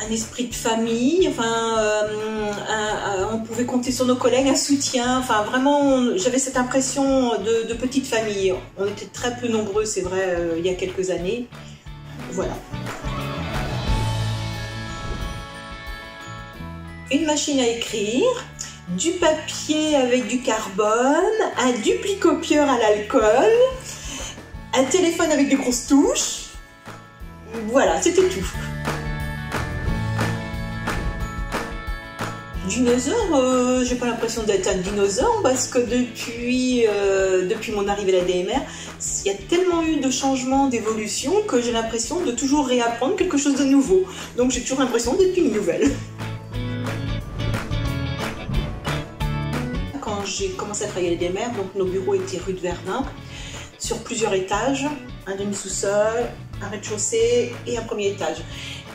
un esprit de famille, enfin, on pouvait compter sur nos collègues, un soutien, enfin vraiment, j'avais cette impression de petite famille. On était très peu nombreux, c'est vrai, il y a quelques années. Voilà. Une machine à écrire, du papier avec du carbone, un duplicopieur à l'alcool, un téléphone avec des grosses touches. Voilà, c'était tout. Dinosaure, j'ai pas l'impression d'être un dinosaure parce que depuis mon arrivée à la DMR, il y a tellement eu de changements, d'évolution que j'ai l'impression de toujours réapprendre quelque chose de nouveau. Donc j'ai toujours l'impression d'être une nouvelle. Quand j'ai commencé à travailler à la DMR, donc nos bureaux étaient rue de Verdun, sur plusieurs étages, un demi-sous-sol, un rez-de-chaussée et un premier étage.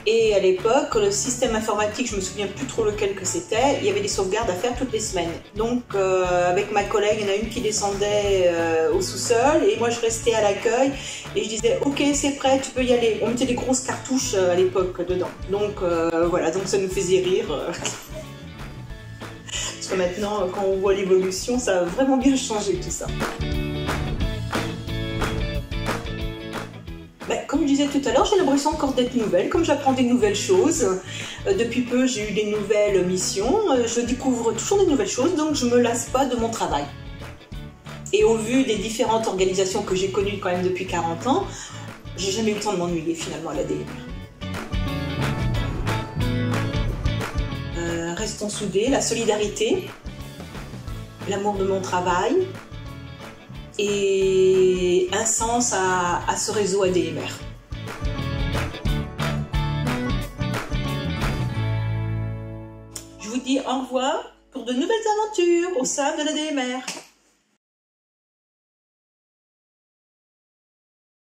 Et à l'époque, le système informatique, je me souviens plus trop lequel que c'était, il y avait des sauvegardes à faire toutes les semaines. Donc avec ma collègue, il y en a une qui descendait au sous-sol et moi je restais à l'accueil et je disais ok c'est prêt, tu peux y aller. On mettait des grosses cartouches à l'époque dedans. Donc voilà, donc ça nous faisait rire. Parce que maintenant, quand on voit l'évolution, ça a vraiment bien changé tout ça. Comme je disais tout à l'heure, j'ai l'impression encore d'être nouvelle, comme j'apprends des nouvelles choses. Depuis peu, j'ai eu des nouvelles missions, je découvre toujours des nouvelles choses, donc je ne me lasse pas de mon travail. Et au vu des différentes organisations que j'ai connues quand même depuis 40 ans, j'ai jamais eu le temps de m'ennuyer finalement à la DMR. Restons soudés, la solidarité, l'amour de mon travail, et un sens à ce réseau ADMR. Je vous dis au revoir pour de nouvelles aventures au sein de l'ADMR.